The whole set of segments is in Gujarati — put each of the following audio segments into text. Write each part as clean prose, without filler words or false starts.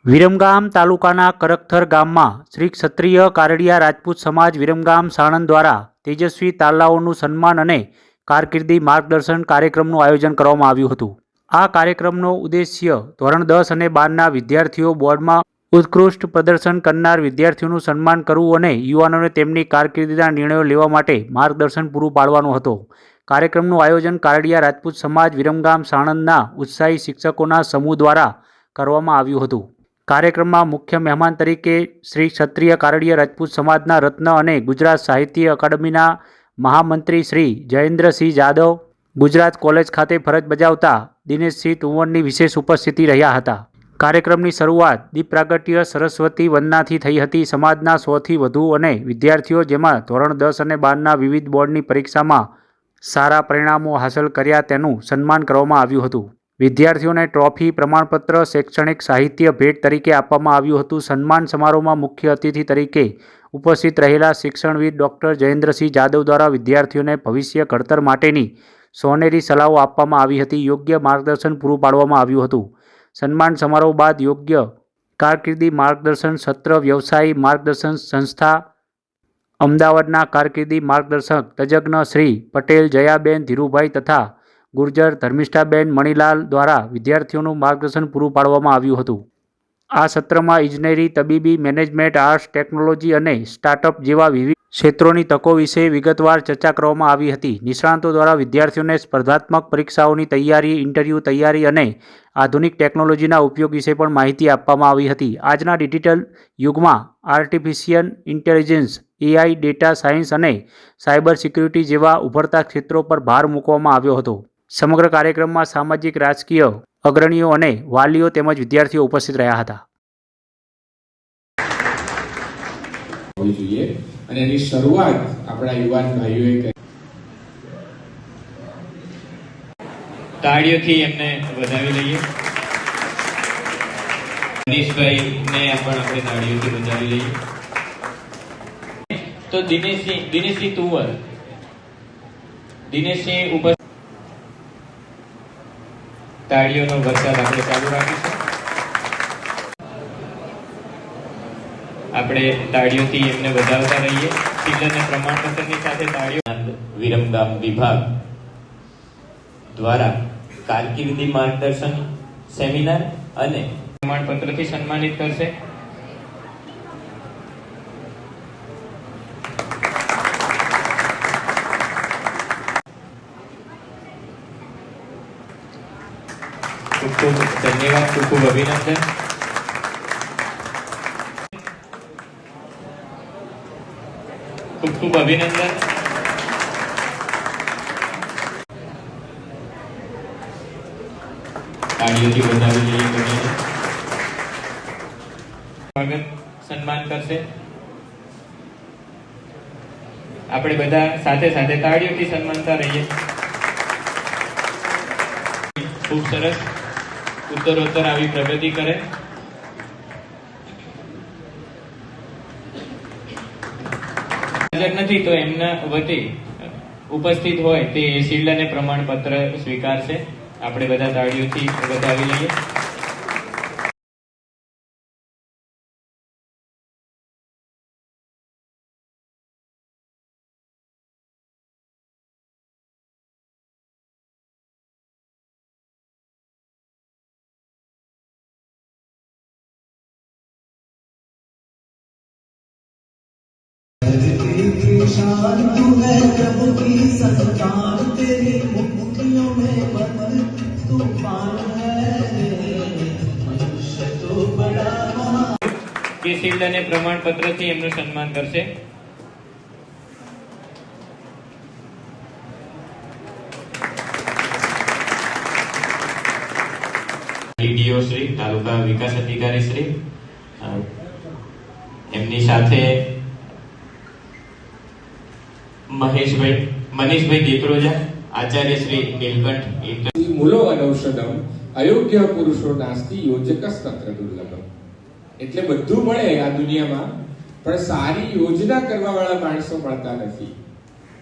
વિરમગામ તાલુકાના કરકથર ગામમાં શ્રી ક્ષત્રિય કારડિયા રાજપૂત સમાજ વિરમગામ સાણંદ દ્વારા તેજસ્વી તાલાઓનું સન્માન અને કારકિર્દી માર્ગદર્શન કાર્યક્રમનું આયોજન કરવામાં આવ્યું હતું. આ કાર્યક્રમનો ઉદ્દેશ્ય ધોરણ 10 અને 12ના વિદ્યાર્થીઓ, બોર્ડમાં ઉત્કૃષ્ટ પ્રદર્શન કરનાર વિદ્યાર્થીઓનું સન્માન કરવું અને યુવાનોને તેમની કારકિર્દીના નિર્ણયો લેવા માટે માર્ગદર્શન પૂરું પાડવાનો હતો. કાર્યક્રમનું આયોજન કારડિયા રાજપૂત સમાજ વિરમગામ સાણંદના ઉત્સાહી શિક્ષકોના સમૂહ દ્વારા કરવામાં આવ્યું હતું. કાર્યક્રમમાં મુખ્ય મહેમાન તરીકે શ્રી ક્ષત્રિય કારડિયા રાજપૂત સમાજના રત્ન અને ગુજરાત સાહિત્ય અકાદમીના મહામંત્રી શ્રી જયેન્દ્રસિંહ જાદવ, ગુજરાત કોલેજ ખાતે ફરજ બજાવતા દિનેશસિંહ તુંવરની વિશેષ ઉપસ્થિતિ રહ્યા હતા. કાર્યક્રમની શરૂઆત દીપ પ્રાગટ્ય સરસ્વતી વંદનાથી થઈ હતી. સમાજના 100થી વધુ અને વિદ્યાર્થીઓ, જેમાં ધોરણ 10 અને 12ના વિવિધ બોર્ડની પરીક્ષામાં સારા પરિણામો હાંસલ કર્યા, તેનું સન્માન કરવામાં આવ્યું હતું. વિદ્યાર્થીઓને ટ્રોફી, પ્રમાણપત્ર, શૈક્ષણિક સાહિત્ય ભેટ તરીકે આપવામાં આવ્યું હતું. સન્માન સમારોહમાં મુખ્ય અતિથિ તરીકે ઉપસ્થિત રહેલા શિક્ષણવિદ ડૉક્ટર જયેન્દ્રસિંહ જાદવ દ્વારા વિદ્યાર્થીઓને ભવિષ્ય ઘડતર માટેની સોનેરી સલાહો આપવામાં આવી હતી. યોગ્ય માર્ગદર્શન પૂરું પાડવામાં આવ્યું હતું. સન્માન સમારોહ બાદ યોગ્ય કારકિર્દી માર્ગદર્શન સત્ર, વ્યવસાય માર્ગદર્શન સંસ્થા અમદાવાદના કારકિર્દી માર્ગદર્શક તજજ્ઞ શ્રી પટેલ જયાબેન ધીરુભાઈ તથા ગુર્જર ધર્મિષ્ઠાબેન મણીલાલ દ્વારા વિદ્યાર્થીઓનું માર્ગદર્શન પૂરું પાડવામાં આવ્યું હતું. આ સત્રમાં ઇજનેરી, તબીબી, મેનેજમેન્ટ, આર્ટ્સ, ટેકનોલોજી અને સ્ટાર્ટઅપ જેવા વિવિધ ક્ષેત્રોની તકો વિશે વિગતવાર ચર્ચા કરવામાં આવી હતી. નિષ્ણાતો દ્વારા વિદ્યાર્થીઓને સ્પર્ધાત્મક પરીક્ષાઓની તૈયારી, ઇન્ટરવ્યૂ તૈયારી અને આધુનિક ટેકનોલોજીના ઉપયોગ વિશે પણ માહિતી આપવામાં આવી હતી. આજના ડિજિટલ યુગમાં artificial intelligence, AI, data science અને સાયબર સિક્યુરિટી જેવા ઉભરતા ક્ષેત્રો પર ભાર મૂકવામાં આવ્યો હતો. સમગ્ર કાર્યક્રમમાં સામાજિક, રાજકીય અગ્રણીઓ અને વાલીઓ તેમજ વિદ્યાર્થીઓ ઉપસ્થિત રહ્યા હતા. અને એની શરૂઆત આપણા યુવાન ભાઈઓએ કરી. તાળીઓથી એમને વધાવી લઈએ. મનીષભાઈને પણ આપણે તાળીઓથી વધાવી લઈએ. તો દિનેશસિંહ તુવર, દિનેશસિંહ ઉપર તાળીઓનો વરસાદ આપણે ચાલુ રાખીશું. આપણે તાળીઓથી એમને વધાવતા રહીએ. શિક્ષણ અને પ્રમાણપત્રની સાથે તાળીઓ. વિરમગામ વિભાગ દ્વારા કારકિર્દી માર્ગદર્શન સેમિનાર અને પ્રમાણપત્રથી સન્માનિત કરશે. ખૂબ ખૂબ ધન્યવાદ, ખૂબ ખૂબ અભિનંદન. ખૂબ ખૂબ અભિનંદન. તાળીઓથી વધાવી લઈએ. સ્વાગત, સન્માન કરશે. આપણે બધા સાથે સાથે તાળીઓથી સન્માનતા રહીએ. ખૂબ સરસ. ઉત્તરોત્તર આવી પ્રગતિ કરે. નથી તો એમના વતી ઉપસ્થિત હોય તે શિલ્ડ અને પ્રમાણપત્ર સ્વીકારશે. આપણે બધા તાળીઓથી વધાવી લઈએ. शान तू है प्रभु की संतान, तेरी मुट्ठियों में बंद तूफान है, मनुष्य तो बड़ा महान. કે શિલ્ડ અને પ્રમાણપત્રથી એમનું સન્માન કરશે. ડીડીઓ શ્રી, તાલુકા વિકાસ અધિકારી શ્રી, એમની સાથે મનીષભાઈ દીપરોજા, આચાર્ય શ્રી નીલકંઠ. મૂલો અનૌષધમ અયોગ્ય પુરુષો નાસ્તિ યોજકસ તત્ર દુર્લભમ. એટલે બધું મળે આ દુનિયામાં, પણ સારી યોજના કરવા વાળા માણસો મળતા નથી,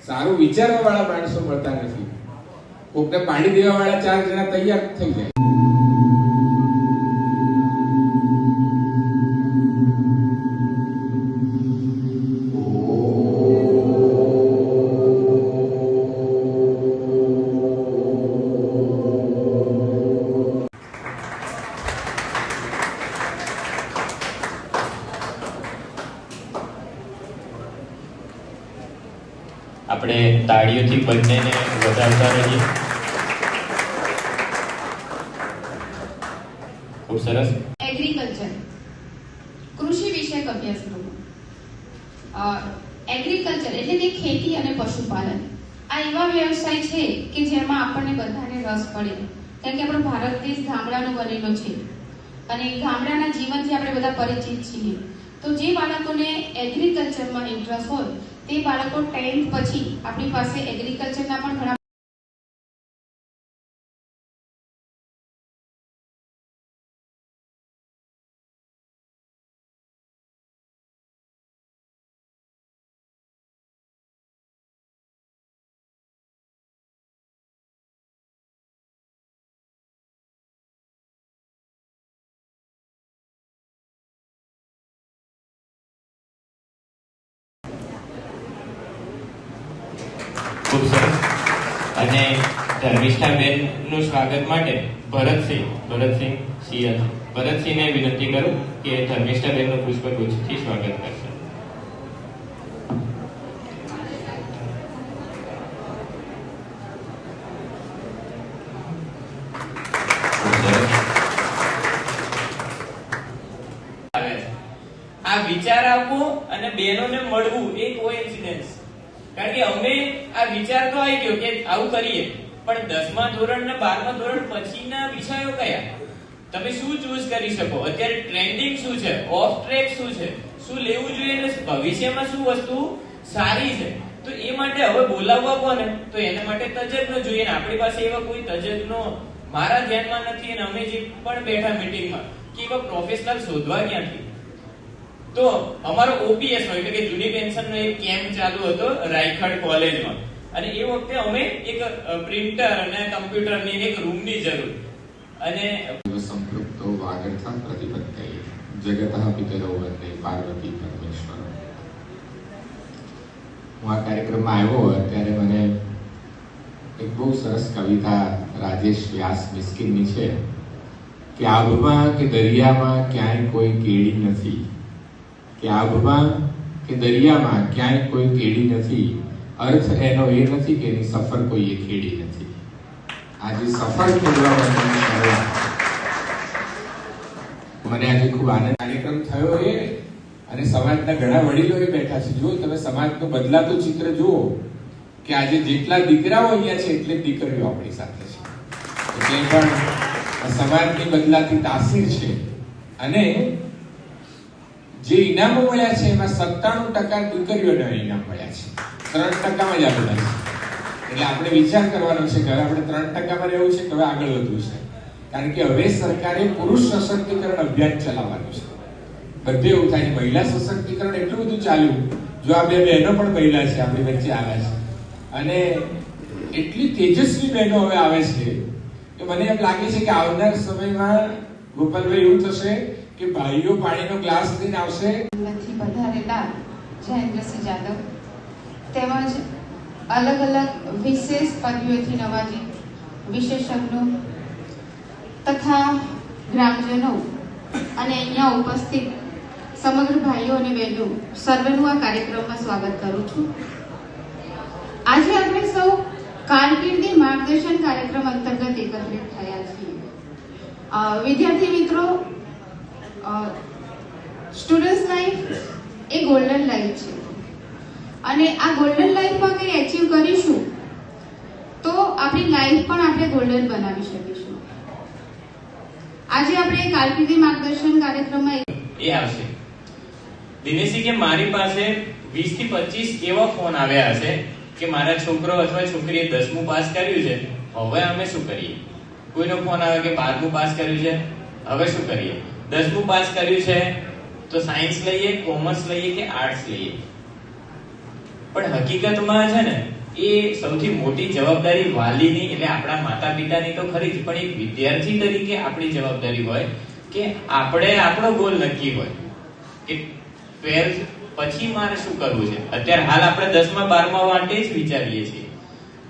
સારું વિચારવા વાળા માણસો મળતા નથી. કોકને પાડી દેવા વાળા 4 જણા તૈયાર થઈ જાય. આપણે તાળીઓથી બંનેને વધારતા રહીએ. ખૂબ સરસ. એગ્રીકલ્ચર કૃષિ વિષયક અભ્યાસક્રમ. એગ્રીકલ્ચર એટલે કે ખેતી અને પશુપાલન આ એવા વ્યવસાય છે કે જેમાં આપણને બધાને રસ પડે, કારણ કે આપણો ભારત દેશ ગામડાનો બનેલો છે અને ગામડાના જીવનથી આપણે બધા પરિચિત છીએ. તો જે બાળકોને એગ્રીકલ્ચરમાં ઇન્ટરેસ્ટ હોય તે બાળકો 10th પછી આપણી પાસે એગ્રીકલ્ચરના પણ ઘણા ખૂબ સરસ. અને ધર્મિષ્ઠાબેનનું સ્વાગત માટે ભરતસિંહને વિનંતી કરું કે ધર્મિષ્ઠાબેનનું પુષ્પગુચ્છથી સ્વાગત કરશે. આ વિચાર આપવો અને બહેનોને મળવું એ કોઇન્સિડન્સ. કારણ કે અમે આ વિચાર તો આવી ગયો કે આવું કરીએ, પણ 10મા ધોરણ ને 12મા ધોરણ પછીના વિષયો કયા, તમે શું ચૂઝ કરી શકો, અત્યારે ટ્રેન્ડિંગ શું છે, ઓફ ટ્રેક શું છે, શું લેવું જોઈએ અને ભવિષ્યમાં શું વસ્તુ સારી છે. તો એ માટે હવે બોલાવવા કોને, તો એના માટે તજજ્ઞ જોઈએ ને આપણી પાસે એવા કોઈ તજજ્ઞો મારા ધ્યાનમાં નથી અને અમે જે પણ બેઠા મીટિંગમાં કે એવા પ્રોફેશનલ શોધવા ક્યાંથી. તો અમારો ઓપીએસ હોય એટલે કે જૂની પેન્શનનો એક કેમ્પ ચાલુ હતો રાયખડ કોલેજમાં, અને એ વખતે અમે એક પ્રિન્ટર અને કમ્પ્યુટરની એક રૂમની જરૂર અને સંપૃક્તો વાગર્થં પ્રતિપત્તયે જગતઃ પિતરૌ વંદે પાર્વતી પરમેશ્વર. હું આ કાર્યક્રમમાં આવ્યો અત્યારે મને એક બહુ સરસ કવિતા રાજેશ વ્યાસ મિસ્કિનની છે કે આભમાં કે દરિયામાં ક્યાંય કોઈ કેડી નથી, કે આભમાં કે દરિયામાં ક્યાંય કોઈ કેડી નથી, અર્થ એનો એ નથી કે એની સફર કોઈએ ખેડી નથી. આજે સફર ખેડવા માટેની શરૂઆત મને આજે ખૂબ આનંદ કાર્યક્રમ થયો એ, અને સમાજના ઘણા વડીલો એ બેઠા છે. જો તમે સમાજનું બદલાતું ચિત્ર જુઓ કે આજે જેટલા દીકરાઓ અહીંયા છે એટલે દીકરીઓ આપણી સાથે છે, એટલે પણ સમાજની બદલાતી તાસીર છે. અને જે ઇનામો મળ્યા છે એમાં 97% દીકરીઓને ઇનામ મળ્યા છે, 3%માં જ આપણે છે. એટલે આપણે વિચાર કરવાનો છે કે હવે આપણે 3%માં રહેવું છે કે હવે આગળ વધવું છે. કારણ કે હવે સરકારે પુરુષ સશક્તિકરણ અભિયાન ચલાવવાનું છે. બધે એવું થાય, મહિલા સશક્તિકરણ એટલું બધું ચાલ્યું, જો આ બે બહેનો પણ મહિલા છે આપણી વચ્ચે આવ્યા છે, અને એટલી તેજસ્વી બહેનો હવે આવે છે કે મને એમ લાગે છે કે આવનાર સમયમાં ગોપાલભાઈ એવું થશે કે ભાઈઓ પાણીનો ગ્લાસ લઈને આવશે. નથી પધારેલા જયેન્દ્રસિંહ જાદવ તેમજ અલગ અલગ વિશેષ પદવીઓથી નવાજી વિશેષજ્ઞો તથા ગ્રામજનો અને અહીંયા ઉપસ્થિત સમગ્ર ભાઈઓ અને બહેનો સર્વેનું આ કાર્યક્રમમાં સ્વાગત કરું છું. આજે આપણે સૌ કારકિર્દી માર્ગદર્શન કાર્યક્રમ અંતર્ગત એકત્રિત થયા છીએ. વિદ્યાર્થી મિત્રો, સ્ટુડન્ટ્સ લાઈફ એ ગોલ્ડન લાઈફ છે, અને આ ગોલ્ડન લાઈફમાં કંઈ એચીવ કરીશું તો આપણી લાઈફ પણ આપણે ગોલ્ડન બનાવી શકીશું. આજે આપણે કારકિર્દી માર્ગદર્શન કાર્યક્રમમાં એ આવશે. દિનેશજી કે મારી પાસે 20 થી 25 એવા ફોન આવ્યા હશે કે મારા છોકરો અથવા છોકરીએ 10મું પાસ કર્યું છે, હવે અમે શું કરીએ. કોઈનો ફોન આવે કે 12મું પાસ કર્યું છે, હવે શું કરીએ. 10મું પાસ કર્યું છે તો સાયન્સ લઈએ, કોમર્સ લઈએ કે આર્ટ્સ લઈએ. પણ હકીકતમાં છે ને એ સૌથી મોટી જવાબદારી વાલીની એટલે આપણા માતા પિતાની તો ખરી જ, પણ એક વિદ્યાર્થી તરીકે આપણી જવાબદારી હોય કે આપણે આપણો ગોલ નક્કી હોય કે 12th પછી મારે શું કરવું છે. અત્યારે હાલ આપણે 10મા 12મા માટે જ વિચારીએ છીએ.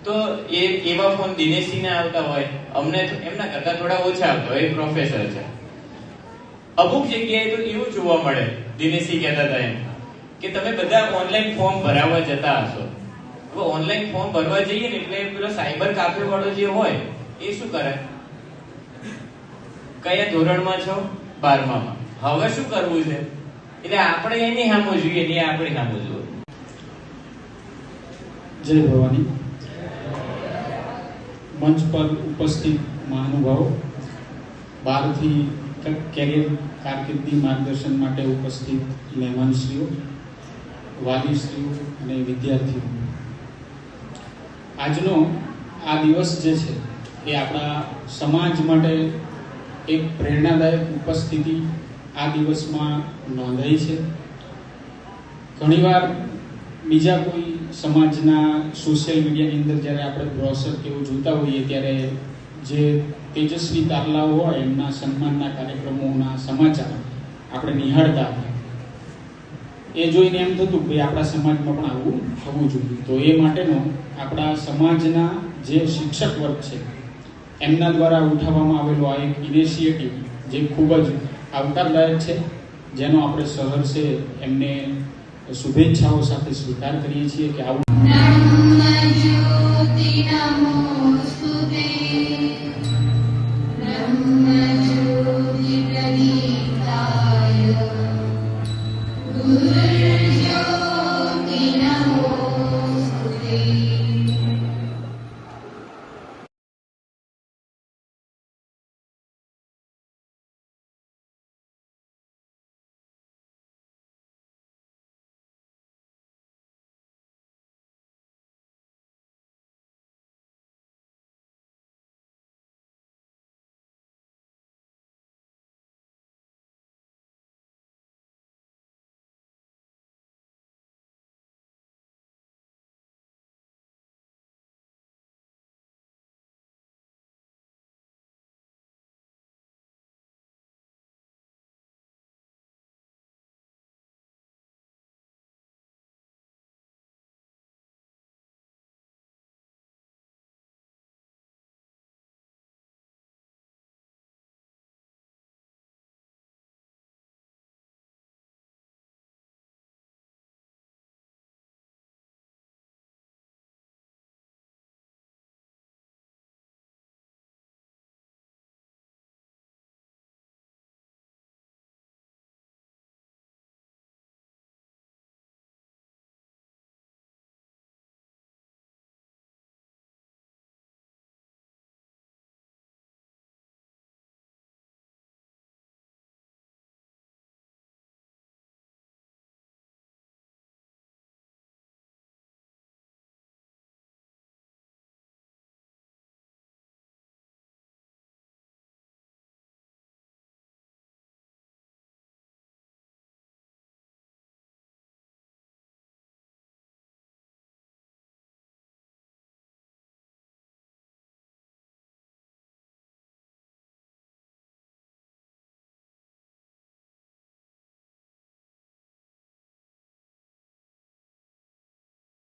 તો એ એવા ફોન દિનેશજીને આવતા હોય, અમને એમના કરતા થોડા ઓછા આવતા હોય, એ પ્રોફેસર છે. અમુક જગ્યાએ તો એવું જોવા મળે, દિનેશજી કહેતા હતા એમ કે તમે બધા ઓનલાઈન ફોર્મ ભરાવવા જતા હશો, હવે ઓનલાઈન ફોર્મ ભરવા જઈએ ને એટલે પેલો સાયબર કાફે વાળો જે હોય એ શું કરે, કયા ધોરણમાં છો? 12માં. હવે શું કરવું છે? એટલે આપણે એની સામે જોઈએ, એની આપણી સામે જોઈએ. જય ભવાની. મંચ પર ઉપસ્થિત મહાનુભાવો, બહારથી કેરિયર કારકિર્દી માર્ગદર્શન માટે ઉપસ્થિત મહેમાનશ્રીઓ, વાલીશ્રીઓ અને વિદ્યાર્થીઓ, આજનો આ દિવસ જે છે એ આપણા સમાજ માટે એક પ્રેરણાદાયક ઉપસ્થિતિ આ દિવસમાં નોંધાઈ છે. ઘણીવાર બીજા કોઈ સમાજના સોશિયલ મીડિયાની અંદર જ્યારે આપણે બ્રોશર કે એવું જોતા હોઈએ ત્યારે જે તેજસ્વી તારલાઓ હોય એમના સન્માનના કાર્યક્રમોના સમાચાર આપણે નિહાળતા હતા. એ જોઈને એમ થતું કે આપણા સમાજમાં પણ આવું થવું જોઈએ. તો એ માટેનો આપણા સમાજના જે શિક્ષક વર્ગ છે એમના દ્વારા ઉઠાવવામાં આવેલો આ એક ઇનિશિયેટિવ જે ખૂબ જ આવકારદાયક છે, જેનો આપણે સહર્ષે એમને શુભેચ્છાઓ સાથે સ્વીકાર કરીએ છીએ કે આવું નમઃ જ્યોતિ નમો